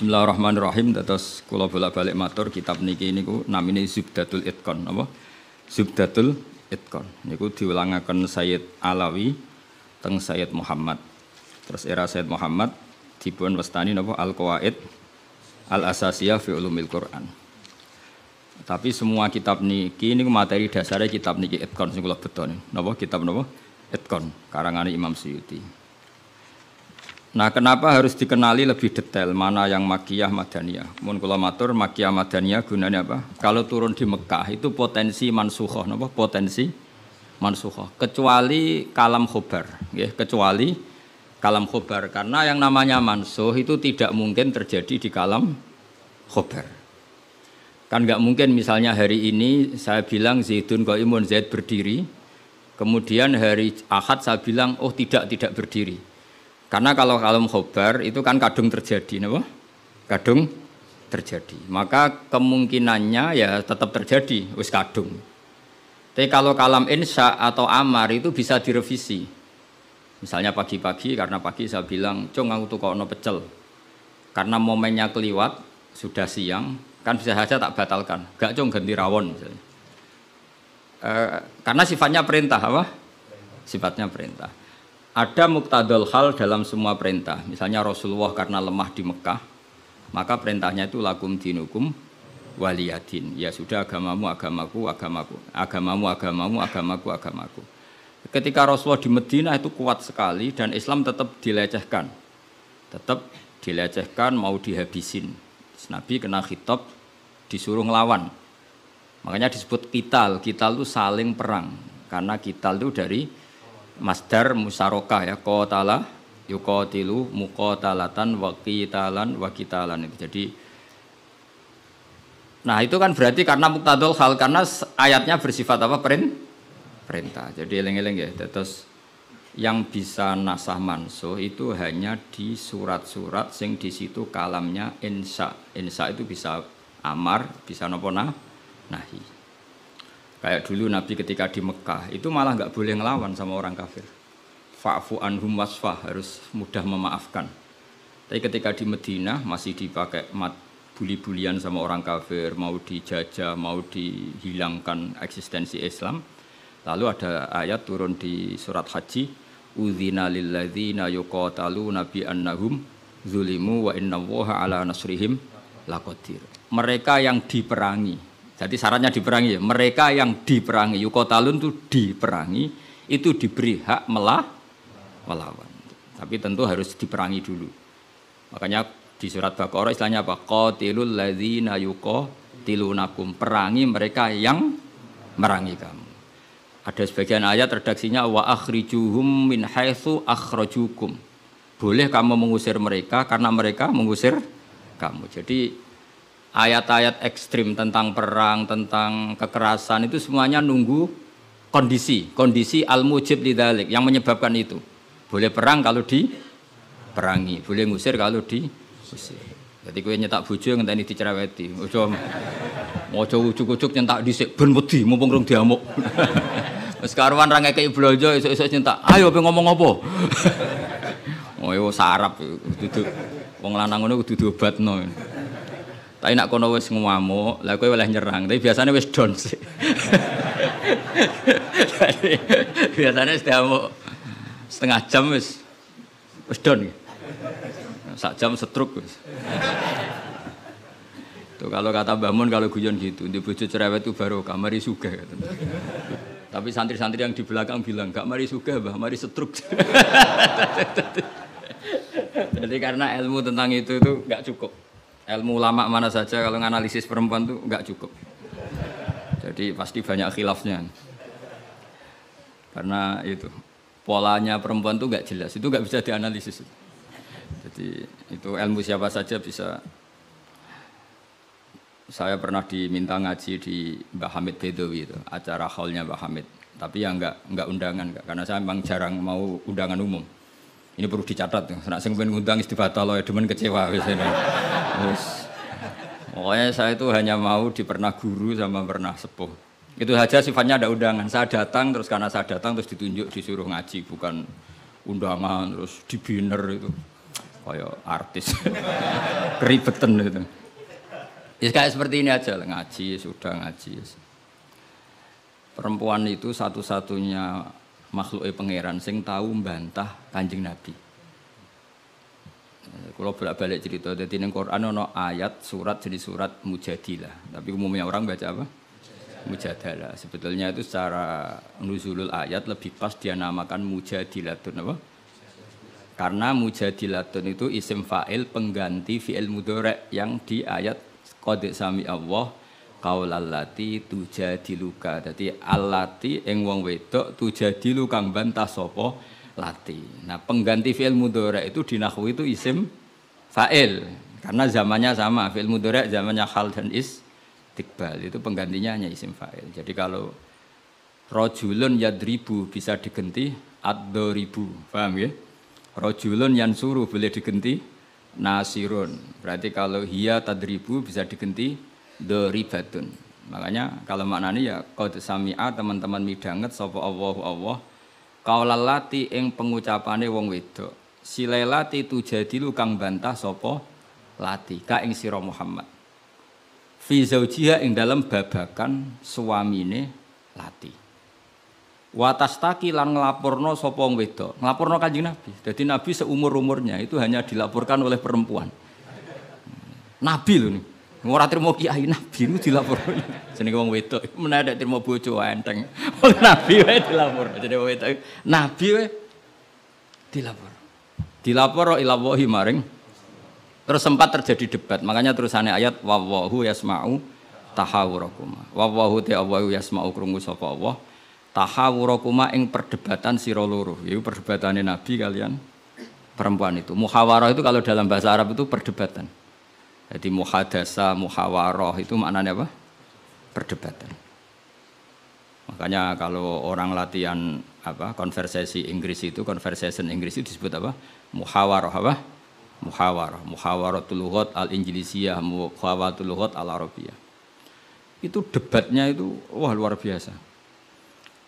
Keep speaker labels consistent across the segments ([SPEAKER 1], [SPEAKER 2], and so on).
[SPEAKER 1] Bismillahirrahmanirrahim. Terus kula bolak-balik matur kitab niki niku namine Zubdatul Itqan, napa? Zubdatul Itqan. Niku diulangaken Sayyid Alawi teng Sayyid Muhammad. Terus era Sayyid Muhammad dipun wastani napa Al-Qawaid Al-Asasiyah fi Ulumil Quran. Tapi semua kitab niki niku materi dasare kitab niki Itqan sing kula beton. Napa kitab napa? Itqan karangane Imam Suyuti. Nah, kenapa harus dikenali lebih detail mana yang Makkiyah Madaniyah? Mun kula matur Makkiyah Madaniyah gunanya apa? Kalau turun di Mekah itu potensi mansukhoh, napa? Potensi mansukhoh. Kecuali kalam khobar, nggih, kecuali kalam khobar karena yang namanya mansuh itu tidak mungkin terjadi di kalam khobar. Kan enggak mungkin misalnya hari ini saya bilang Zaidun qaimun, Zaid berdiri. Kemudian hari Ahad saya bilang oh tidak berdiri. Karena kalau kalam khobar itu kan kadung terjadi, napa? Kadung terjadi. Maka kemungkinannya ya tetap terjadi, wis kadung. Tapi kalau kalam insya atau amar itu bisa direvisi. Misalnya pagi-pagi karena pagi saya bilang, "Cung aku tukokno pecel." Karena momennya keliwat, sudah siang, kan bisa saja tak batalkan. Gak cung ganti rawon misalnya. Karena sifatnya perintah apa? Sifatnya perintah. Ada muqtadul hal dalam semua perintah. Misalnya Rasulullah karena lemah di Mekah, maka perintahnya itu lakum dinukum waliyadin. Ya sudah agamamu agamaku, agamaku. Agamamu agamamu, agamaku agamaku. Ketika Rasulullah di Madinah itu kuat sekali dan Islam tetap dilecehkan. Tetap dilecehkan, mau dihabisin. Nabi kena khitab disuruh ngelawan. Makanya disebut qital. Qital itu saling perang. Karena qital itu dari masdar musarokah ya, qatala yuqatilu muqatalatan wa qitalan wa qitalan itu. Jadi nah itu kan berarti karena muqtadul hal, karena ayatnya bersifat apa? Perintah. Jadi eling-eling ya. Terus yang bisa nasah mansuh itu hanya di surat-surat sing di situ kalamnya insya. Insya itu bisa amar, bisa napa nahi. Kayak dulu Nabi ketika di Mekah itu malah nggak boleh ngelawan sama orang kafir. Fa'fu anhum wasfah, harus mudah memaafkan. Tapi ketika di Madinah masih dipakai buli-bulian sama orang kafir, mau dijajah, mau dihilangkan eksistensi Islam. Lalu ada ayat turun di surat Haji, udzina lilladzina yuqataluna bi annahum zulimu wa innallaha ala nasrihim laqadir. Mereka yang diperangi. Jadi syaratnya diperangi ya. Mereka yang diperangi, yuqatalun itu diperangi, itu diberi hak melawan. Tapi tentu harus diperangi dulu. Makanya di surat Baqarah istilahnya apa? Qatilul ladzina yuqatilunakum. Perangi mereka yang merangi kamu. Ada sebagian ayat redaksinya wa akhrijuhum min haitsu akhrajukum. Boleh kamu mengusir mereka karena mereka mengusir kamu. Jadi ayat-ayat ekstrim tentang perang, tentang kekerasan itu semuanya nunggu kondisi al-mujib lidzalik yang menyebabkan itu. Boleh perang kalau diperangi, boleh ngusir kalau diusir. Jadi kowe nyetak bojo ngenteni dicereweti. Ojo ujuk-ujuk nyentak dhisik ben wedi mumpung rung diamuk. Wis karuan ra ngekeki blonjo esuk-esuk nyentak. Ayo pe ngomong apa? Oh yo sarap dudu wong lanang ngono kudu diobatno. Tapi nak kono wis ngamuk, lah kowe oleh nyerang. Tapi biasanya wis down sih. Biasanya wis diamuk setengah jam wis down. Sak jam stroke wis. Tuh kalau kata Mbah Mun kalau guyon gitu, di bojo cerewet itu baru mari sugih. Tapi santri-santri yang di belakang bilang, "Gak mari sugih, Mbah, mari stroke." Jadi karena ilmu tentang itu enggak cukup. Ilmu ulama mana saja kalau menganalisis perempuan itu enggak cukup. Jadi pasti banyak khilafnya. Karena itu polanya perempuan itu enggak jelas, itu enggak bisa dianalisis. Jadi itu ilmu siapa saja bisa. Saya pernah diminta ngaji di Mbah Hamid Bedowi itu, acara haulnya Mbah Hamid. Tapi ya enggak undangan, karena saya memang jarang mau undangan umum. Ini perlu dicatat, nek sing pengen ngundang istibatal ya demen kecewa wis ini. Pokoknya saya itu hanya mau pernah guru sama pernah sepuh. Itu saja sifatnya ada undangan. Saya datang terus karena saya datang terus ditunjuk disuruh ngaji, bukan undangan terus di banner itu. Kayak artis. Keribetan itu. Ya kayak seperti ini aja lah, ngaji sudah ngaji. Perempuan itu satu-satunya makhluk pangeran sing tahu membantah Kanjeng Nabi. Kalau bolak-balik cerita, jadi ning Quran ono ayat surat jadi surat Mujadilah. Tapi umumnya orang baca apa? Mujadalah. Sebetulnya itu secara nuzulul ayat lebih pas dia namakan Mujadilatun apa? Karena Mujadilatun itu isim fa'il pengganti fi'il mudhari' yang di ayat qad sami Allah qaulal lati tujadiluka. Dadi allati ing wong wedok tujadilu kang bantah sapa lati. Nah, pengganti fi'il mudhari' itu di nahwu itu isim fa'il karena zamannya sama. Fi'il mudhari' zamannya hal dan istiqbal itu penggantinya hanya isim fa'il. Jadi kalau rajulun yadribu bisa diganti ad-daribu. Paham ya? Rajulun yansuru boleh diganti nasirun. Berarti kalau hiya tadribu bisa diganti doribatun. Makanya kalau maknanya ya qad sami'a teman-teman midanget sapa Allah qaulal lati ing pengucapane wong wedok. Silailati tujadilu kang bantah sapa lati ka ing sira Muhammad. Fi zaujiha ing dalam babakan suamine lati. Watastaki lan nglaporno sapa wong wedok, nglaporno Kanjeng Nabi. Jadi Nabi seumur-umurnya itu hanya dilaporkan oleh perempuan. Nabi lho nih. Ora trimo kiai Nabi niku dilaporno. Jenenge wong wedok menawa trimo bojo enteng. Wong Nabi wae dilaporno. Jenenge wong wedok Nabi wae dilapor. Dilapor ila wahi maring. Terus sempat terjadi debat. Makanya terusannya ayat wallahu yasma'u tahawurakum. Wallahu ta'awu yasma'u krungu sapa Allah. Tahawurakuma ing perdebatan sira loro. Iku perdebatane Nabi kalian perempuan itu. Muhawarah itu kalau dalam bahasa Arab itu perdebatan. Jadi muhadasa, muhawarah itu maknanya apa? Perdebatan. Makanya kalau orang latihan apa? Konversasi Inggris itu, conversation Inggris itu disebut apa? Muhawarah apa? Muhawarah. Muhawaratul lughat al-Injlisiyah, muhawaratul lughat al-Arabiyah. Itu debatnya itu wah luar biasa.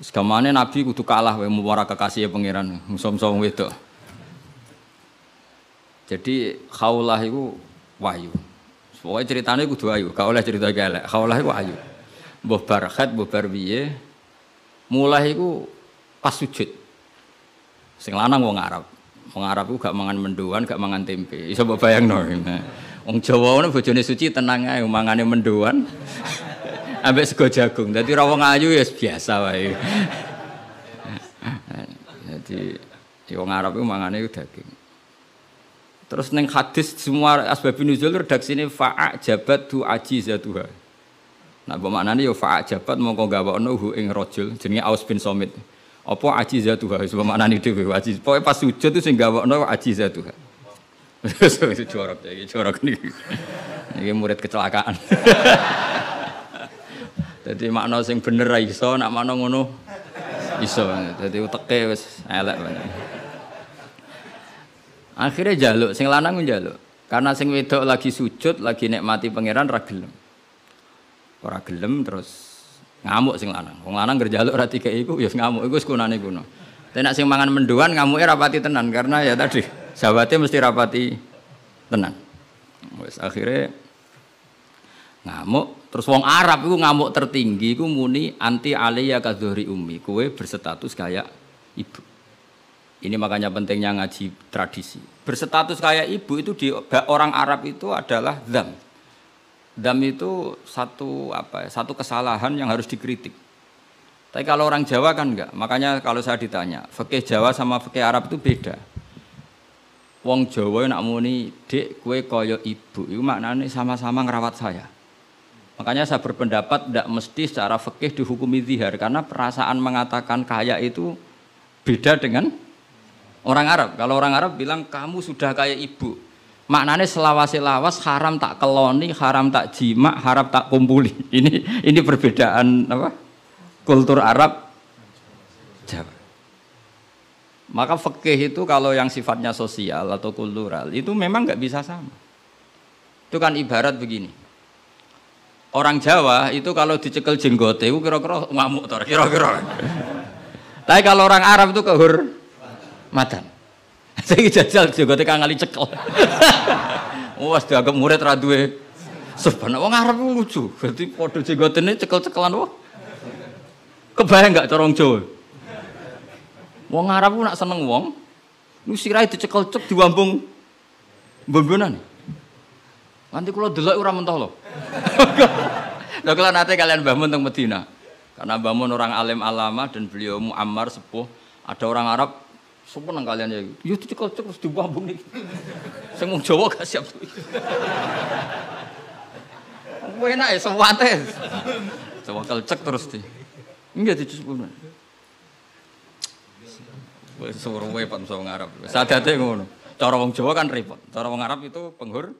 [SPEAKER 1] Segamane Nabi kudu kalah wae muwara kekasih pangeran som-som wedok. Jadi khaulah iku wahyu. Pokoke ceritane kudu wahyu, gak oleh cerita elek. Khaulah iku wahyu. Mbah Barkhat, mbah Barbiye mulai iku pas sujud. Sing lanang wong Arab. Wong Arab iku gak mangan mendoan, gak mangan tempe. Iso mbok bayangno. Wong Jawa ngono bojone suci tenang ae mangane mendoan. Ambek sego jagung. Dadi ra wong ayu ya biasa wae. Jadi wong Arab iku mangane daging. Terus ning hadis semua asbabun nuzul redaksine fa'a jabat tu ajizatuha. Nah, apa maknane ya fa'a jabat mongko gawakno hu ing rajul jenenge Aus bin Somit. Apa ajizatuha wis maknane dhewe ajiz. Pokoke pas sujud itu sing gawakno ajizatuha. Wis jorok iki, jorok niki. Iki murid kecelakaan. Jadi makna sing bener ra iso, nak makna ngono iso. Dadi uteke wis elek banget. Akhirnya njaluk, sing lanang njaluk. Karena sing wedok lagi sujud, lagi nikmati pangeran ra gelem. Ora gelem terus ngamuk sing lanang. Wong lanang ngerjaluk ora dikeki iku ya ngamuk iku wis kunane kuno. Tapi nek sing mangan mendoan ngamuke rapati tenan karena ya tadi sahabate mesti rapati tenan. Wis akhirnya ngamuk. Terus wong Arab itu ngamuk tertinggi itu muni anti aliyya kadhuri ummi, kowe berstatus kayak ibu. Ini makanya pentingnya ngaji tradisi. Berstatus kayak ibu itu di orang Arab itu adalah dzam. Dzam itu satu kesalahan yang harus dikritik. Tapi kalau orang Jawa kan enggak. Makanya kalau saya ditanya, fikih Jawa sama fikih Arab itu beda. Wong Jawa nak muni, "Dek, kowe kaya ibu." Itu maknanya sama-sama ngerawat saya. Makanya saya berpendapat tidak mesti secara fikih dihukumi zihar karena perasaan mengatakan kaya itu beda dengan orang Arab. Kalau orang Arab bilang kamu sudah kayak ibu, maknanya selawas-selawas haram tak keloni, haram tak jima, haram tak kumpuli. Ini perbedaan apa? Kultur Arab Jawa. Maka fikih itu kalau yang sifatnya sosial atau kultural itu memang nggak bisa sama. Itu kan ibarat begini. Orang Jawa itu kalau dicekel jenggote itu kira-kira ngamuk tor, kira-kira. Tapi kalau orang Arab itu kehormatan. Saiki jajal jenggote kang ngali cekel. Wes dianggap murid ra duwe sebenarnya wong Arab lucu. Berarti padha jenggotene cekel-cekelan wae. Kebayang enggak cara wong Jawa? Wong Arab ku nak seneng wong, nu sirahe dicekel cek diwambung mbon-mbonan. Nanti kula delok ora mentoh lho. Lha kula nate kalian Mbah Mun teng Medina. Karena Mbah Mun orang alim alama dan beliau muammar sepuh, ada orang Arab seneng kalian ya. Yo dicekel cek terus diwambung niki. Sing wong Jawa gak siap. Enak ya sewate. Coba kelcek terus di. Enggak dicukup. Wis suruh wae Pak wong Arab. Sadate ngono. Cara wong Jawa kan repot. Cara wong Arab itu penghur